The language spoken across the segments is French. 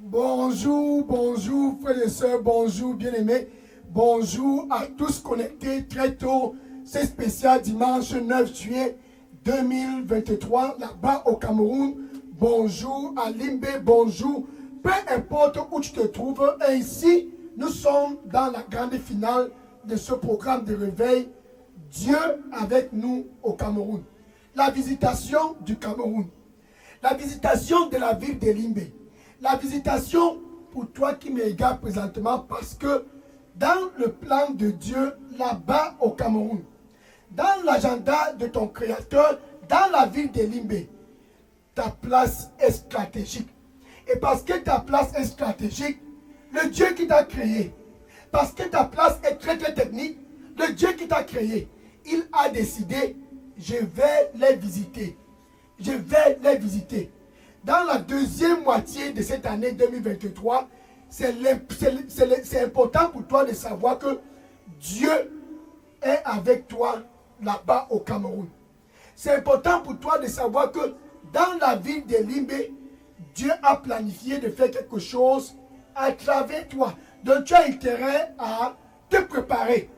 Bonjour, bonjour frères et sœurs, bonjour bien-aimés, bonjour à tous connectés très tôt. C'est spécial dimanche 9 juillet 2023 là-bas au Cameroun. Bonjour à Limbe, bonjour. Peu importe où tu te trouves, ainsi nous sommes dans la grande finale de ce programme de réveil. Dieu avec nous au Cameroun. La visitation du Cameroun. La visitation de la ville de Limbe. La visitation pour toi qui me regardes présentement parce que dans le plan de Dieu là-bas au Cameroun, dans l'agenda de ton Créateur, dans la ville de Limbe, ta place est stratégique. Et parce que ta place est stratégique, le Dieu qui t'a créé, parce que ta place est très technique, le Dieu qui t'a créé, il a décidé, je vais les visiter. Je vais les visiter. Dans la deuxième moitié de cette année 2023, c'est important pour toi de savoir que Dieu est avec toi là-bas au Cameroun. C'est important pour toi de savoir que dans la ville de Limbe, Dieu a planifié de faire quelque chose à travers toi. Donc tu as intérêt à te préparer,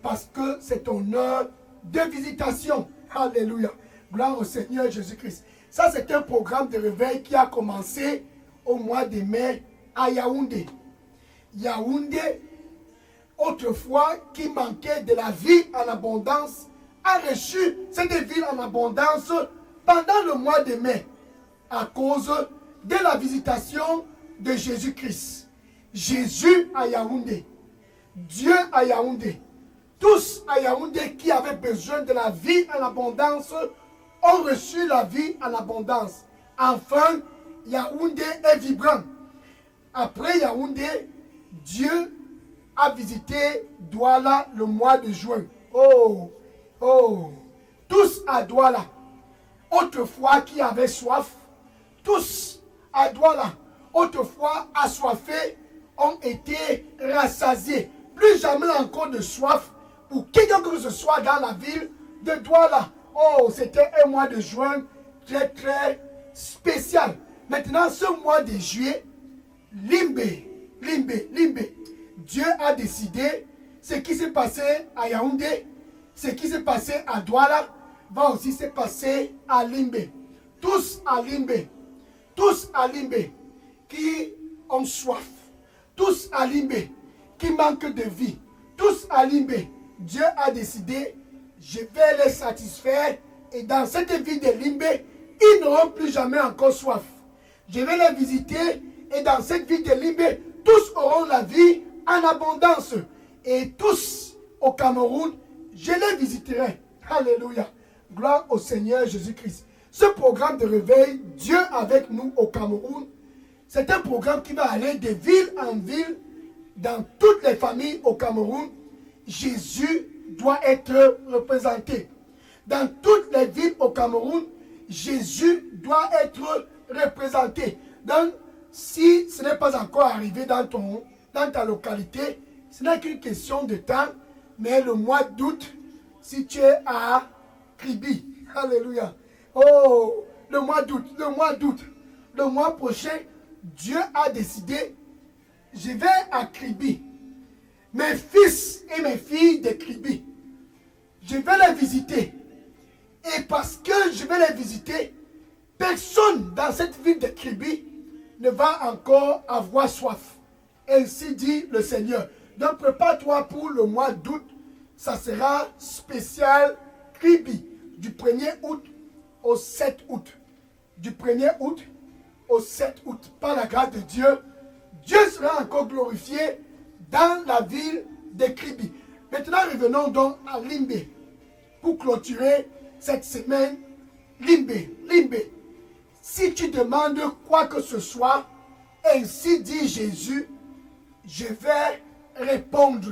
parce que c'est ton heure de visitation. Alléluia. Gloire au Seigneur Jésus-Christ. Ça, c'est un programme de réveil qui a commencé au mois de mai à Yaoundé. Yaoundé, autrefois, qui manquait de la vie en abondance, a reçu cette vie en abondance pendant le mois de mai à cause de la visitation de Jésus-Christ. Jésus à Yaoundé. Dieu à Yaoundé. Tous à Yaoundé qui avaient besoin de la vie en abondance ont reçu la vie en abondance. Enfin, Yaoundé est vibrant. Après Yaoundé, Dieu a visité Douala le mois de juin. Oh, tous à Douala, autrefois qui avaient soif, tous à Douala, autrefois assoiffés, ont été rassasiés. Plus jamais encore de soif pour quelqu'un que ce soit dans la ville de Douala. Oh, c'était un mois de juin très spécial. Maintenant, ce mois de juillet, Limbe. Dieu a décidé, ce qui s'est passé à Yaoundé, ce qui s'est passé à Douala, va aussi se passer à Limbe. Tous à Limbe, qui ont soif. Tous à Limbe, qui manquent de vie. Tous à Limbe, Dieu a décidé, je vais les satisfaire et dans cette ville de Limbe, ils n'auront plus jamais encore soif. Je vais les visiter et dans cette ville de Limbe, tous auront la vie en abondance. Et tous au Cameroun, je les visiterai. Alléluia. Gloire au Seigneur Jésus-Christ. Ce programme de réveil, Dieu avec nous au Cameroun, c'est un programme qui va aller de ville en ville, dans toutes les familles au Cameroun. Jésus doit être représenté. Dans toutes les villes au Cameroun, Jésus doit être représenté. Donc, si ce n'est pas encore arrivé dans ta localité, ce n'est qu'une question de temps, mais le mois d'août, si tu es à Kribi, alléluia, oh, le mois prochain, Dieu a décidé, je vais à Kribi. Mes fils et mes filles de Kribi, je vais les visiter. Et parce que je vais les visiter, personne dans cette ville de Kribi ne va encore avoir soif. Ainsi dit le Seigneur. Donc prépare-toi pour le mois d'août. Ça sera spécial Kribi. Du 1er août au 7 août. Du 1er août au 7 août. Par la grâce de Dieu, Dieu sera encore glorifié dans la ville de Kribi. Maintenant, revenons donc à Limbe pour clôturer cette semaine. Limbe. Si tu demandes quoi que ce soit, ainsi dit Jésus, je vais répondre.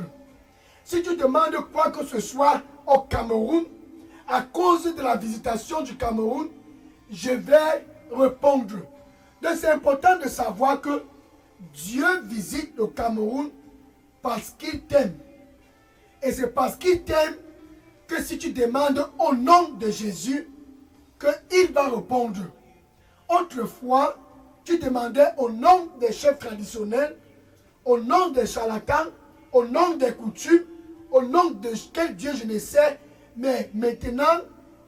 Si tu demandes quoi que ce soit au Cameroun, à cause de la visitation du Cameroun, je vais répondre. Donc c'est important de savoir que Dieu visite le Cameroun parce qu'il t'aime. Et c'est parce qu'il t'aime que si tu demandes au nom de Jésus, qu'il va répondre. Autrefois, tu demandais au nom des chefs traditionnels, au nom des charlatans, au nom des coutumes, au nom de quel Dieu je ne sais, mais maintenant,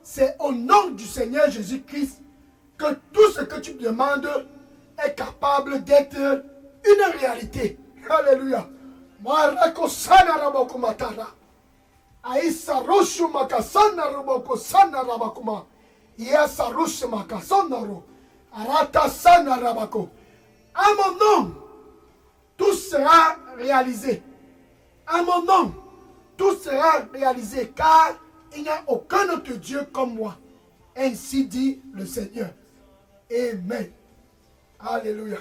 c'est au nom du Seigneur Jésus-Christ que tout ce que tu demandes est capable d'être une réalité. Alléluia. Aïssa Rushu Makasana Roboko Sana Rabakuma. Yasa Rushu Makasonaro. Arata Sana Rabako. À mon nom, tout sera réalisé. À mon nom, tout sera réalisé, car il n'y a aucun autre Dieu comme moi. Ainsi dit le Seigneur. Amen. Alléluia.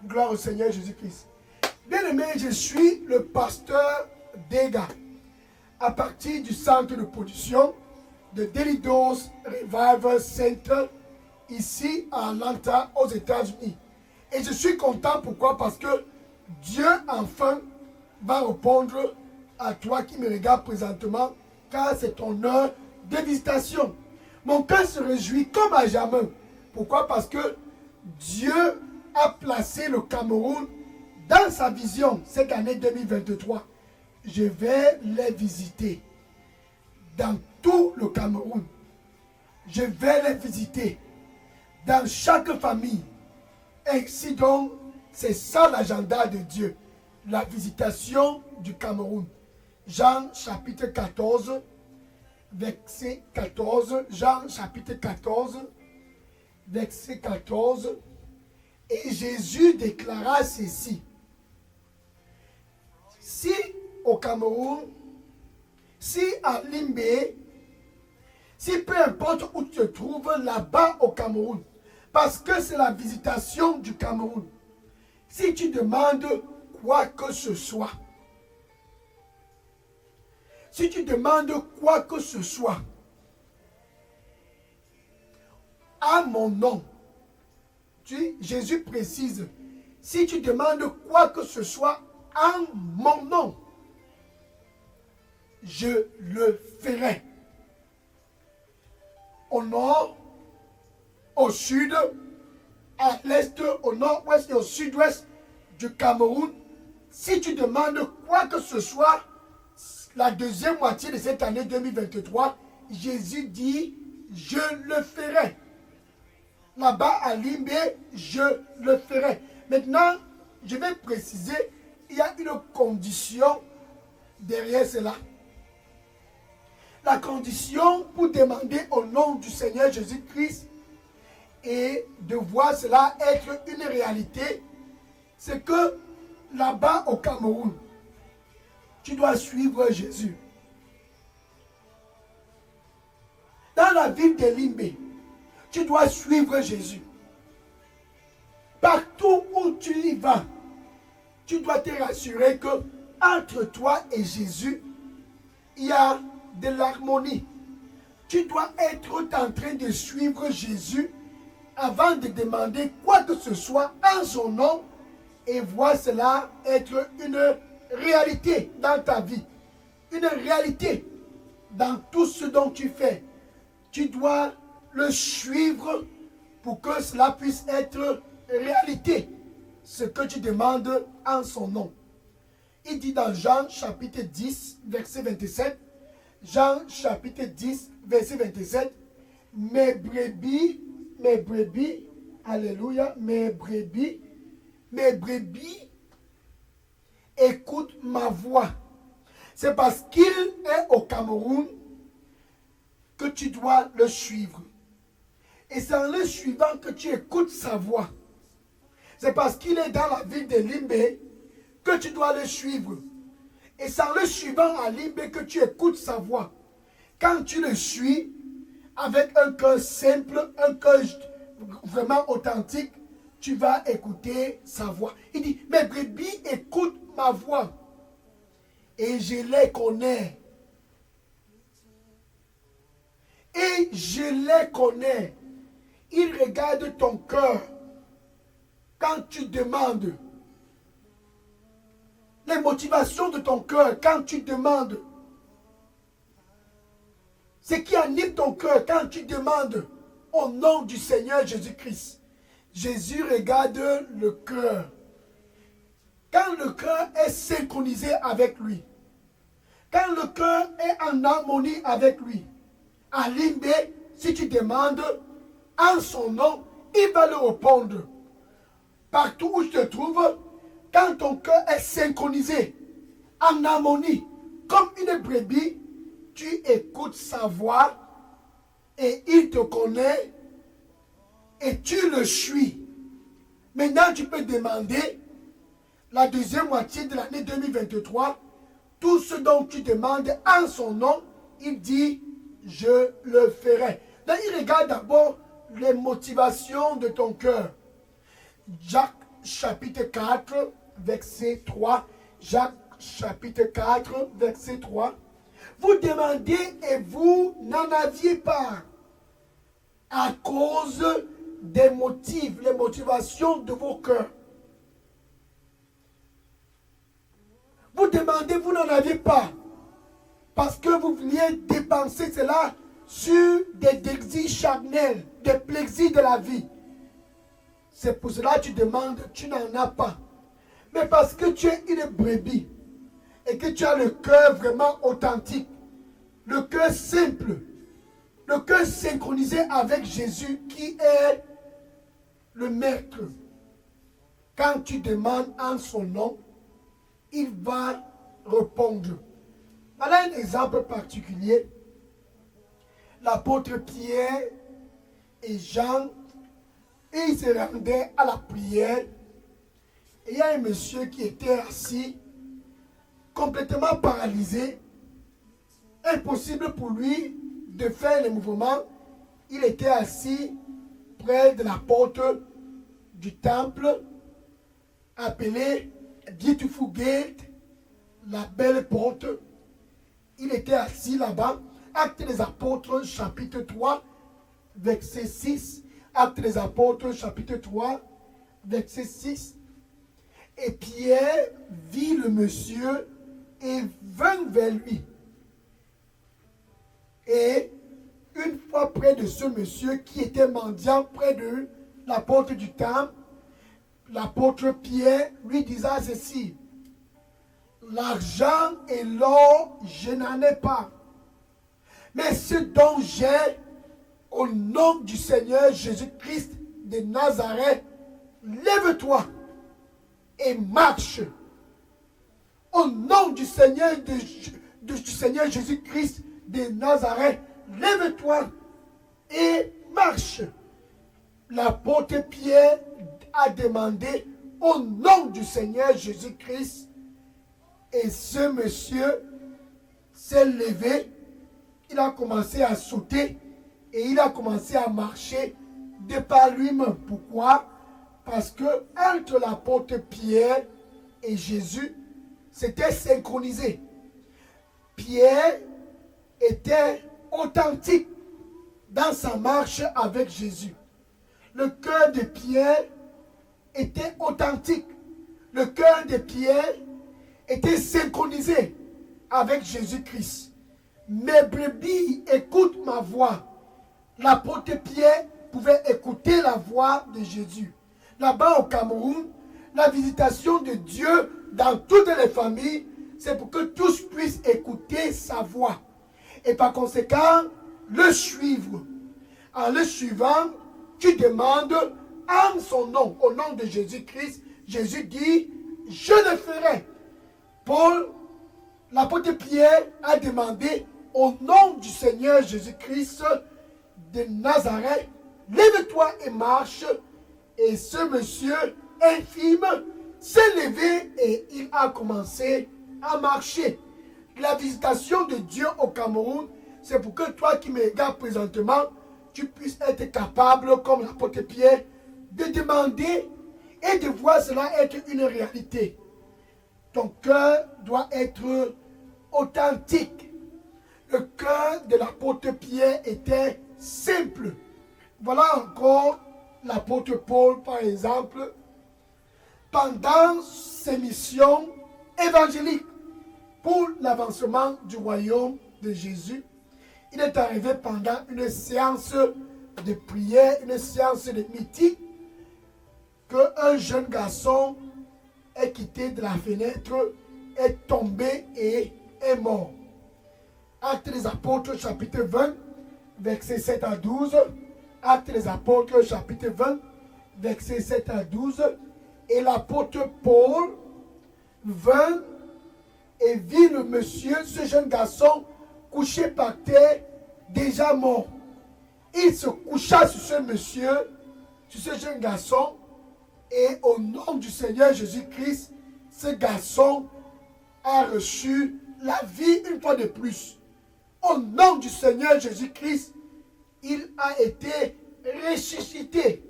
Gloire au Seigneur Jésus-Christ. Bien-aimé, je suis le pasteur Dega. À partir du centre de production de Delidos Revival Center, ici à Atlanta, aux États-Unis. Et je suis content, pourquoi? Parce que Dieu, enfin, va répondre à toi qui me regarde présentement, car c'est ton heure de visitation. Mon cœur se réjouit comme à jamais. Pourquoi? Parce que Dieu a placé le Cameroun dans sa vision cette année 2023. Je vais les visiter dans tout le Cameroun. Je vais les visiter dans chaque famille. Ainsi donc, c'est ça l'agenda de Dieu. La visitation du Cameroun. Jean chapitre 14, verset 14. Jean chapitre 14, verset 14. Et Jésus déclara ceci. Si au Cameroun, si à Limbé, si peu importe où tu te trouves là-bas au Cameroun, parce que c'est la visitation du Cameroun, si tu demandes quoi que ce soit, si tu demandes quoi que ce soit, à mon nom, Jésus précise, si tu demandes quoi que ce soit en mon nom, je le ferai. Au nord, au sud, à l'est, au nord-ouest et au sud-ouest du Cameroun, si tu demandes quoi que ce soit, la deuxième moitié de cette année 2023, Jésus dit, je le ferai. Là-bas à Limbé, je le ferai. Maintenant, je vais préciser, il y a une condition derrière cela. La condition pour demander au nom du Seigneur Jésus-Christ et de voir cela être une réalité, c'est que là-bas au Cameroun, tu dois suivre Jésus. Dans la ville de Limbé, tu dois suivre Jésus. Partout où tu y vas, tu dois te rassurer que entre toi et Jésus, il y a de l'harmonie. Tu dois être en train de suivre Jésus avant de demander quoi que ce soit en son nom et voir cela être une réalité dans ta vie. Une réalité dans tout ce dont tu fais. Tu dois le suivre pour que cela puisse être réalité. Ce que tu demandes en son nom. Il dit dans Jean chapitre 10, verset 27, Jean chapitre 10, verset 27, mes brebis, alléluia, mes brebis écoutent ma voix. C'est parce qu'il est au Cameroun que tu dois le suivre. Et c'est en le suivant que tu écoutes sa voix. C'est parce qu'il est dans la ville de Limbé que tu dois le suivre. Et c'est en le suivant à Limbé que tu écoutes sa voix. Quand tu le suis avec un cœur simple, un cœur vraiment authentique, tu vas écouter sa voix. Il dit, mes brebis écoutent ma voix. Et je les connais. Et je les connais. Il regarde ton cœur. Quand tu demandes. Les motivations de ton cœur quand tu demandes. Ce qui anime ton cœur quand tu demandes au nom du Seigneur Jésus-Christ. Jésus regarde le cœur. Quand le cœur est synchronisé avec lui, quand le cœur est en harmonie avec lui, à Limbé, si tu demandes en son nom, il va le répondre. Partout où tu te trouves, quand ton cœur est synchronisé, en harmonie, comme une brebis, tu écoutes sa voix et il te connaît et tu le suis. Maintenant, tu peux demander la deuxième moitié de l'année 2023, tout ce dont tu demandes en son nom, il dit, je le ferai. Là, il regarde d'abord les motivations de ton cœur. Jacques chapitre 4, verset 3. Jacques chapitre 4, verset 3. Vous demandez et vous n'en aviez pas à cause des motifs, les motivations de vos cœurs. Vous demandez, vous n'en avez pas. Parce que vous vouliez dépenser cela sur des désirs charnels, des plaisirs de la vie. C'est pour cela que tu demandes, tu n'en as pas. Mais parce que tu es une brebis et que tu as le cœur vraiment authentique, le cœur simple, le cœur synchronisé avec Jésus qui est le maître. Quand tu demandes en son nom, il va répondre. Voilà un exemple particulier. L'apôtre Pierre et Jean, ils se rendaient à la prière. Et il y a un monsieur qui était assis, complètement paralysé. Impossible pour lui de faire les mouvements. Il était assis près de la porte du temple, appelée Beautiful Gate, la belle porte. Il était assis là-bas. Actes des Apôtres, chapitre 3, verset 6. Actes des Apôtres, chapitre 3, verset 6. Et Pierre vit le monsieur et vint vers lui. Et une fois près de ce monsieur qui était mendiant près de la porte du temple, l'apôtre Pierre lui disait ceci: l'argent et l'or, je n'en ai pas. Mais ce dont j'ai, au nom du Seigneur Jésus-Christ de Nazareth, lève-toi et marche. Au nom du Seigneur, du Seigneur Jésus-Christ de Nazareth, lève-toi et marche. L'apôtre Pierre a demandé au nom du Seigneur Jésus-Christ, et ce monsieur s'est levé, il a commencé à sauter et il a commencé à marcher de par lui-même. Pourquoi? Parce que entre l'apôtre Pierre et Jésus, c'était synchronisé. Pierre était authentique dans sa marche avec Jésus. Le cœur de Pierre était authentique. Le cœur de Pierre était synchronisé avec Jésus-Christ. Mes brebis écoutent ma voix. L'apôtre Pierre pouvait écouter la voix de Jésus. Là-bas au Cameroun, la visitation de Dieu dans toutes les familles, c'est pour que tous puissent écouter sa voix. Et par conséquent, le suivre. En le suivant, tu demandes en son nom, au nom de Jésus-Christ. Jésus dit, je le ferai. Paul, l'apôtre Pierre, a demandé au nom du Seigneur Jésus-Christ de Nazareth, lève-toi et marche. Et ce monsieur infime s'est levé et il a commencé à marcher. La visitation de Dieu au Cameroun, c'est pour que toi qui me regardes présentement, tu puisses être capable, comme l'apôtre Pierre, de demander et de voir cela être une réalité. Ton cœur doit être authentique. Le cœur de l'apôtre Pierre était simple. Voilà encore l'apôtre Paul, par exemple, pendant ses missions évangéliques pour l'avancement du royaume de Jésus. Il est arrivé pendant une séance de prière, une séance de meeting, qu'un jeune garçon est quitté de la fenêtre, est tombé et est mort. Actes des Apôtres, chapitre 20, versets 7 à 12. Actes des Apôtres, chapitre 20, versets 7 à 12. Et l'apôtre Paul vint et vit le monsieur, ce jeune garçon, couché par terre, déjà mort. Il se coucha sur ce monsieur, sur ce jeune garçon, et au nom du Seigneur Jésus-Christ, ce garçon a reçu la vie une fois de plus. Au nom du Seigneur Jésus-Christ, il a été ressuscité.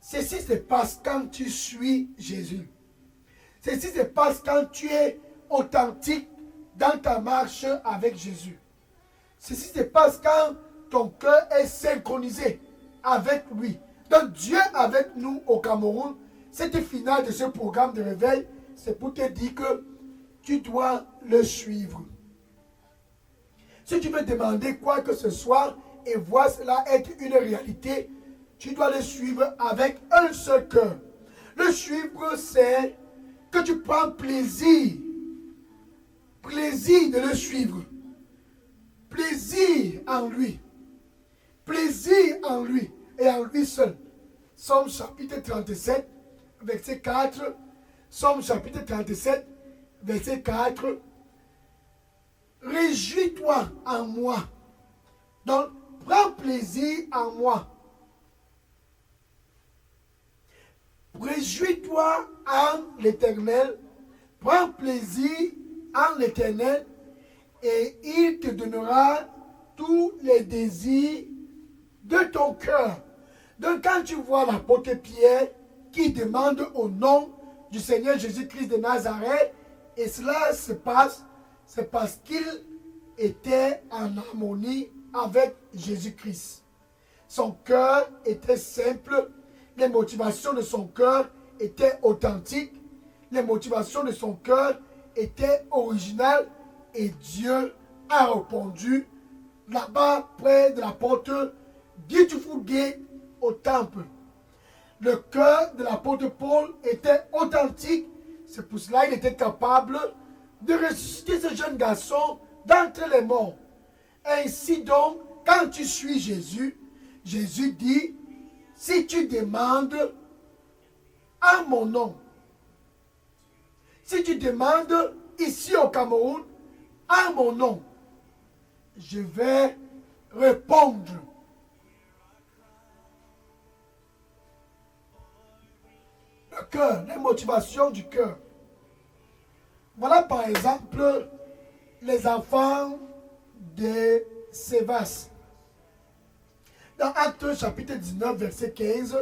Ceci se passe quand tu suis Jésus. Ceci se passe quand tu es authentique dans ta marche avec Jésus. Ceci se passe quand ton cœur est synchronisé avec lui. Donc Dieu avec nous au Cameroun, cette finale de ce programme de réveil, c'est pour te dire que tu dois le suivre. Si tu veux demander quoi que ce soit et voir cela être une réalité, tu dois le suivre avec un seul cœur. Le suivre, c'est que tu prends plaisir de le suivre. Plaisir en lui. Plaisir en lui et en lui seul. Somme chapitre 37, verset 4. Somme chapitre 37, verset 4. Réjouis-toi en moi. Donc, prends plaisir en moi. Réjouis-toi en l'Éternel. Prends plaisir en l'Éternel et il te donnera tous les désirs de ton cœur. Donc quand tu vois l'apôtre Pierre qui demande au nom du Seigneur Jésus-Christ de Nazareth, et cela se passe, c'est parce qu'il était en harmonie avec Jésus-Christ. Son cœur était simple, les motivations de son cœur étaient authentiques, les motivations de son cœur étaient originales, et Dieu a répondu là-bas près de la porte Beautiful Gate au temple. Le cœur de l'apôtre Paul était authentique, c'est pour cela qu'il était capable de ressusciter ce jeune garçon d'entre les morts. Ainsi donc, quand tu suis Jésus, Jésus dit, si tu demandes en mon nom, si tu demandes ici au Cameroun, en mon nom, je vais répondre. Le cœur, les motivations du cœur. Voilà par exemple les enfants de Sévas. Dans Actes chapitre 19, verset 15,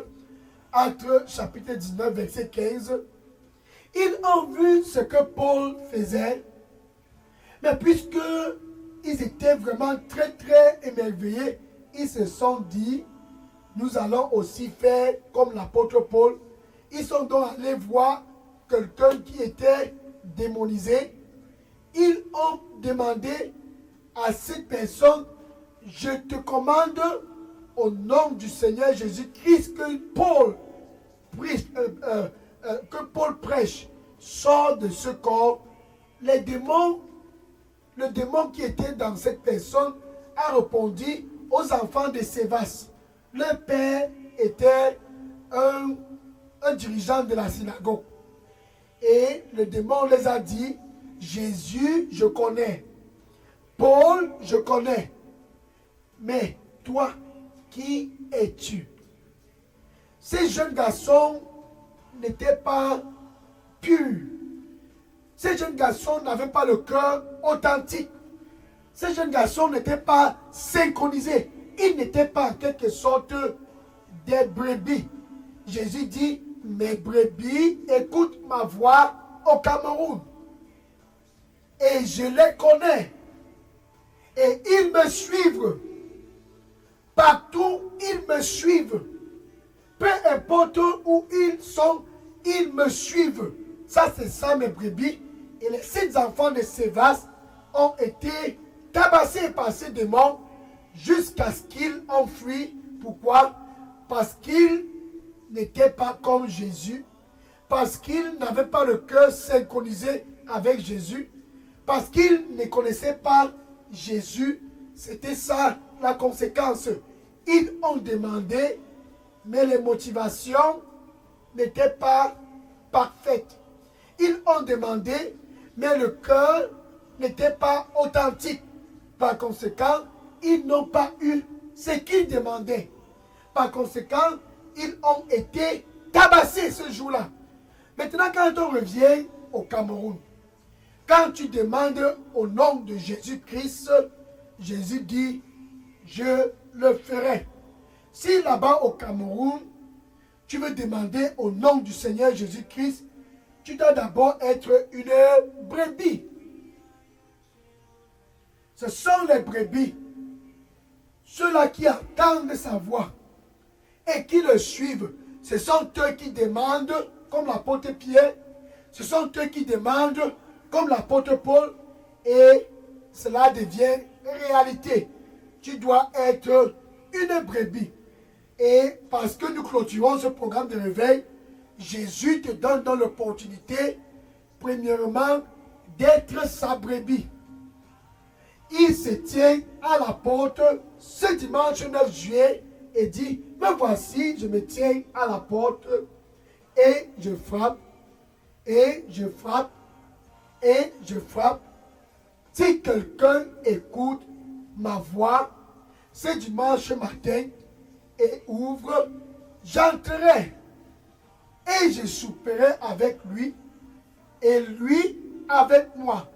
Actes chapitre 19, verset 15, ils ont vu ce que Paul faisait, mais puisqu'ils étaient vraiment très émerveillés, ils se sont dit, nous allons aussi faire comme l'apôtre Paul. Ils sont donc allés voir quelqu'un qui était démonisé. Ils ont demandé à cette personne, je te commande au nom du Seigneur Jésus-Christ que Paul prêche, sort de ce corps. Le démon qui était dans cette personne a répondu aux enfants de Sévas. Leur père était un dirigeant de la synagogue. Et le démon les a dit, Jésus, je connais. Paul, je connais. Mais toi, qui es-tu? Ces jeunes garçons n'étaient pas purs. Ces jeunes garçons n'avaient pas le cœur authentique. Ces jeunes garçons n'étaient pas synchronisés. Ils n'étaient pas en quelque sorte des brebis. Jésus dit, mes brebis écoutent ma voix au Cameroun. Et je les connais. Et ils me suivent. Partout, ils me suivent. Peu importe où ils sont, ils me suivent. Ça, c'est ça, mes brebis. Et les 7 enfants de Sévas ont été tabassés par ces démons jusqu'à ce qu'ils ont fui. Pourquoi? Parce qu'ils n'était pas comme Jésus, parce qu'il n'avait pas le cœur synchronisé avec Jésus, parce qu'il ne connaissait pas Jésus. C'était ça la conséquence. Ils ont demandé, mais les motivations n'étaient pas parfaites. Ils ont demandé, mais le cœur n'était pas authentique. Par conséquent, ils n'ont pas eu ce qu'ils demandaient. Par conséquent, ils ont été tabassés ce jour-là. Maintenant, quand on revient au Cameroun, quand tu demandes au nom de Jésus-Christ, Jésus dit, je le ferai. Si là-bas au Cameroun, tu veux demander au nom du Seigneur Jésus-Christ, tu dois d'abord être une brebis. Ce sont les brebis, ceux-là qui entendent sa voix et qui le suivent. Ce sont eux qui demandent, comme l'apôtre Pierre, ce sont eux qui demandent, comme l'apôtre Paul, et cela devient réalité. Tu dois être une brebis. Et parce que nous clôturons ce programme de réveil, Jésus te donne dans l'opportunité, premièrement, d'être sa brebis. Il se tient à la porte ce dimanche 9 juillet et dit, me voici, je me tiens à la porte et je frappe, et je frappe, et je frappe. Si quelqu'un écoute ma voix ce dimanche matin et ouvre, j'entrerai et je souperai avec lui et lui avec moi.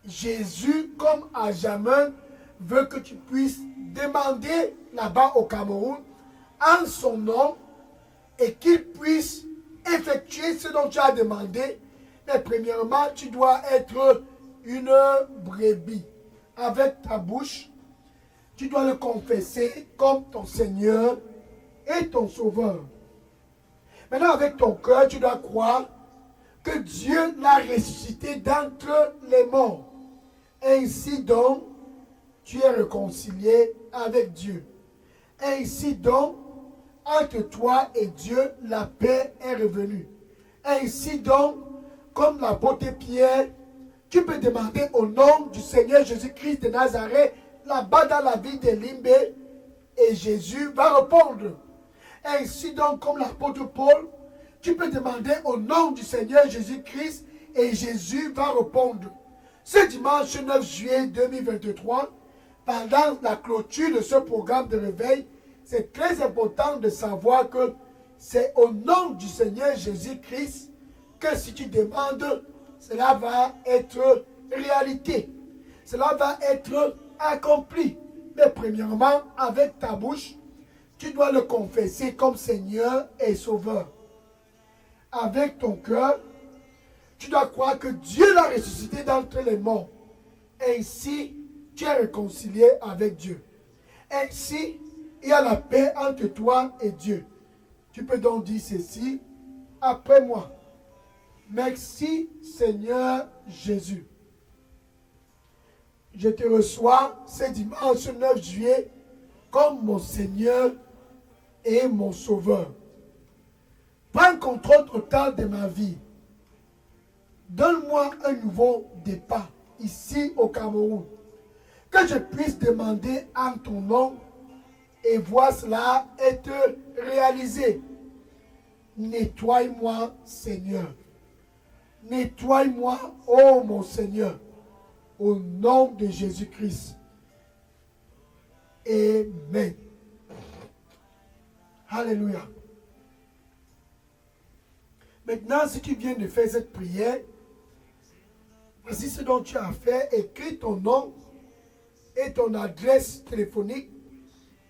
Jésus, comme à jamais, veut que tu puisses demander là-bas au Cameroun en son nom et qu'il puisse effectuer ce dont tu as demandé. Mais premièrement, tu dois être une brebis. Avec ta bouche, tu dois le confesser comme ton Seigneur et ton Sauveur. Maintenant, avec ton cœur, tu dois croire que Dieu l'a ressuscité d'entre les morts. Ainsi donc, tu es réconcilié avec Dieu. Ainsi donc, entre toi et Dieu, la paix est revenue. Ainsi donc, comme l'apôtre Pierre, tu peux demander au nom du Seigneur Jésus-Christ de Nazareth, là-bas dans la ville de Limbé, et Jésus va répondre. Ainsi donc, comme l'apôtre Paul, tu peux demander au nom du Seigneur Jésus-Christ, et Jésus va répondre. Ce dimanche 9 juillet 2023, pendant la clôture de ce programme de réveil, c'est très important de savoir que c'est au nom du Seigneur Jésus-Christ que si tu demandes, cela va être réalité. Cela va être accompli. Mais premièrement, avec ta bouche, tu dois le confesser comme Seigneur et Sauveur. Avec ton cœur, tu dois croire que Dieu l'a ressuscité d'entre les morts. Ainsi, tu es réconcilié avec Dieu. Ainsi, il y a la paix entre toi et Dieu. Tu peux donc dire ceci après moi. Merci Seigneur Jésus. Je te reçois ce dimanche 9 juillet comme mon Seigneur et mon Sauveur. Prends contrôle total de ma vie. Donne-moi un nouveau départ ici au Cameroun. Que je puisse demander en ton nom et voir cela être réalisé. Nettoie-moi, Seigneur. Nettoie-moi, ô mon Seigneur, au nom de Jésus-Christ. Amen. Alléluia. Maintenant, si tu viens de faire cette prière, voici ce dont tu as fait. Écris ton nom et ton adresse téléphonique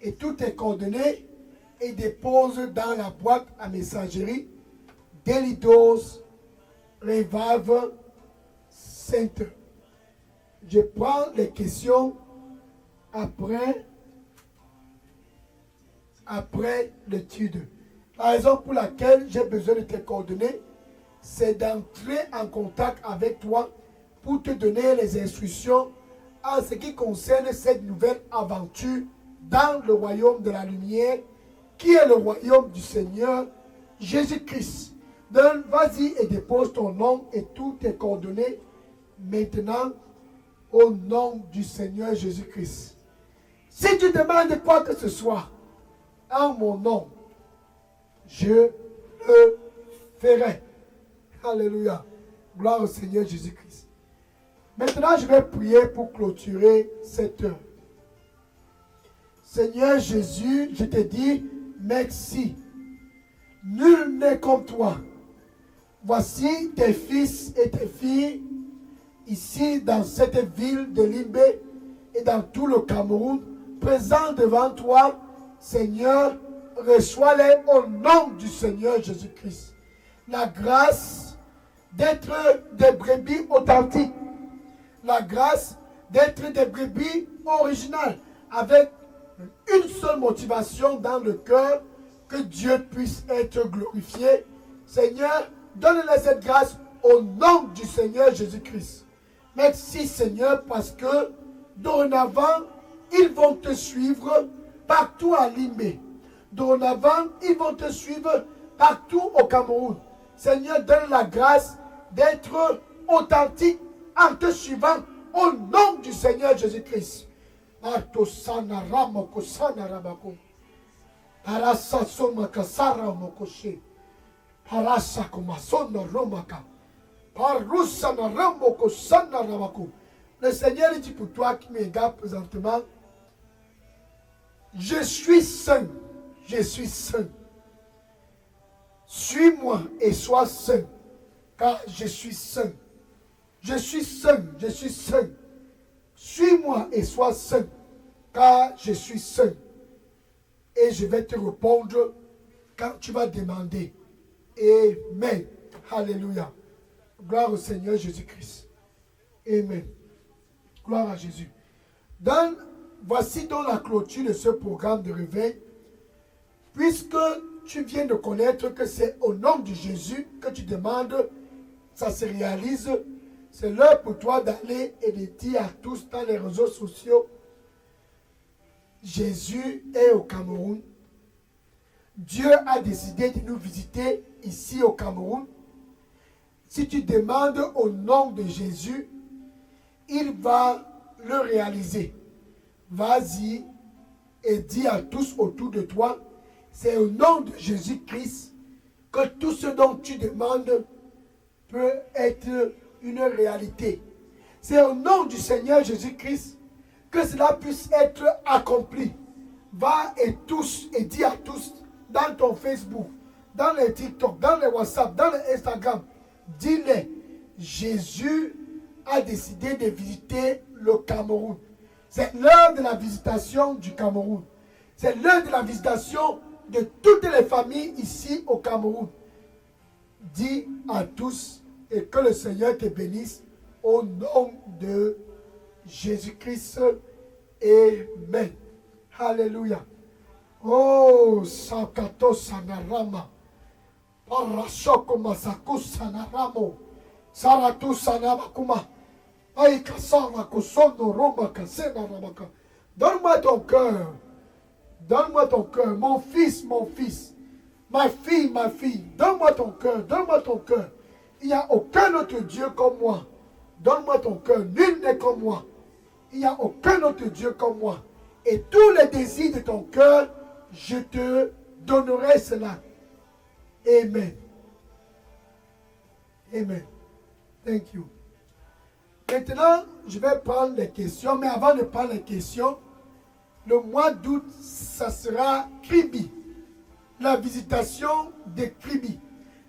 et toutes tes coordonnées et dépose dans la boîte à messagerie Delidos Revive Center. Je prends les questions après l'étude. La raison pour laquelle j'ai besoin de tes coordonnées, c'est d'entrer en contact avec toi pour te donner les instructions en ce qui concerne cette nouvelle aventure dans le royaume de la lumière, qui est le royaume du Seigneur, Jésus-Christ. Donc, vas-y et dépose ton nom et toutes tes coordonnées maintenant au nom du Seigneur Jésus-Christ. Si tu demandes quoi que ce soit en mon nom, je le ferai. Alléluia. Gloire au Seigneur Jésus-Christ. Maintenant, je vais prier pour clôturer cette heure. Seigneur Jésus, je te dis merci. Nul n'est comme toi. Voici tes fils et tes filles ici dans cette ville de Limbé et dans tout le Cameroun, présents devant toi. Seigneur, reçois-les au nom du Seigneur Jésus-Christ. La grâce d'être des brebis authentiques. La grâce d'être des brebis originales avec une seule motivation dans le cœur, que Dieu puisse être glorifié. Seigneur, donne-les cette grâce au nom du Seigneur Jésus-Christ. Merci Seigneur parce que dorénavant, ils vont te suivre partout à Limbé. Dorénavant, ils vont te suivre partout au Cameroun. Seigneur, donne la grâce d'être authentique en te suivant au nom du Seigneur Jésus-Christ. Le Seigneur dit pour toi qui me regarde présentement, je suis saint, je suis saint. Suis-moi et sois saint, car je suis saint. Je suis saint, je suis saint. Suis-moi et sois saint, car je suis saint. Et je vais te répondre quand tu vas demander. Amen. Alléluia. Gloire au Seigneur Jésus-Christ. Amen. Gloire à Jésus. Voici donc la clôture de ce programme de réveil. Puisque tu viens de connaître que c'est au nom de Jésus que tu demandes, ça se réalise. C'est l'heure pour toi d'aller et de dire à tous dans les réseaux sociaux, Jésus est au Cameroun. Dieu a décidé de nous visiter ici au Cameroun. Si tu demandes au nom de Jésus, il va le réaliser. Vas-y et dis à tous autour de toi, c'est au nom de Jésus-Christ que tout ce dont tu demandes peut être une réalité. C'est au nom du Seigneur Jésus-Christ que cela puisse être accompli. Va et tous et dis à tous dans ton Facebook, dans les TikTok, dans les WhatsApp, dans les Instagram, dis-les, Jésus a décidé de visiter le Cameroun. C'est l'heure de la visitation du Cameroun. C'est l'heure de la visitation de toutes les familles ici au Cameroun. Dis à tous et que le Seigneur te bénisse au nom de Jésus-Christ. Amen. Alléluia. Oh, Sakato Sanarama. Parashoko Masaku Sanaramo. Saratu Sanamakuma. Aïkasara Kosono Roma Kasena Ramaka. Donne-moi ton cœur. Donne-moi ton cœur. Mon fils, mon fils. Ma fille, ma fille. Donne-moi ton cœur. Donne-moi ton cœur. Il n'y a aucun autre Dieu comme moi. Donne-moi ton cœur. Nul n'est comme moi. Il n'y a aucun autre Dieu comme moi. Et tous les désirs de ton cœur, je te donnerai cela. Amen. Amen. Thank you. Maintenant, je vais prendre les questions. Mais avant de prendre les questions, le mois d'août, ça sera Kribi. La visitation de Kribi.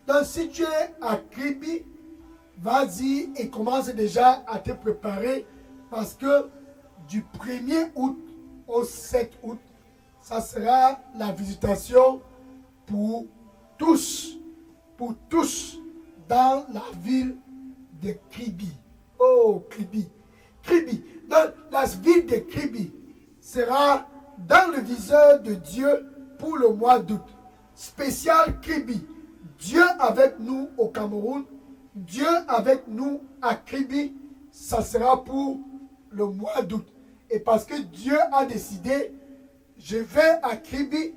Donc, si tu es à Kribi, vas-y et commence déjà à te préparer parce que du 1er août au 7 août, ça sera la visitation pour tous dans la ville de Kribi. Oh, Kribi. Kribi. Donc, la ville de Kribi sera dans le viseur de Dieu pour le mois d'août. Spécial Kribi. Dieu avec nous au Cameroun, Dieu avec nous à Kribi, ça sera pour le mois d'août. Et parce que Dieu a décidé, je vais à Kribi,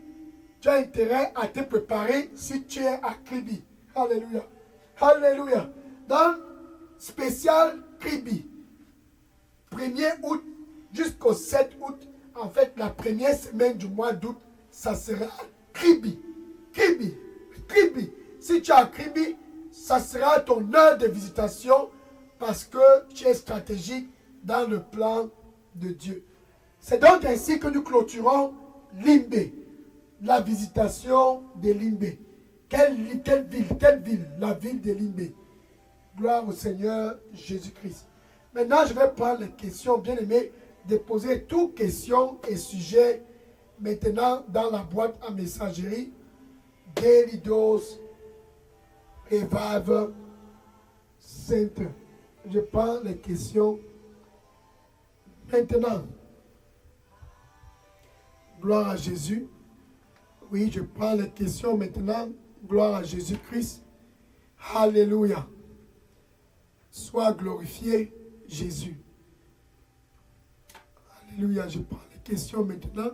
tu as intérêt à te préparer si tu es à Kribi. Alléluia. Alléluia. Dans spécial Kribi, 1er août jusqu'au 7 août, en fait, la première semaine du mois d'août, ça sera Kribi. Kribi. Kribi. Si tu es à Kribi, ça sera ton heure de visitation parce que tu es stratégique dans le plan de Dieu. C'est donc ainsi que nous clôturons Limbe, la visitation de Limbe. Quelle ville? La ville de Limbe. Gloire au Seigneur Jésus-Christ. Maintenant, je vais prendre les questions, bien aimés, de poser toutes questions et sujets maintenant dans la boîte à messagerie. Daily Dose, Revive Center. Je prends les questions maintenant. Gloire à Jésus. Oui, je prends les questions maintenant. Gloire à Jésus-Christ. Alléluia. Sois glorifié, Jésus. Alléluia. Je prends les questions maintenant.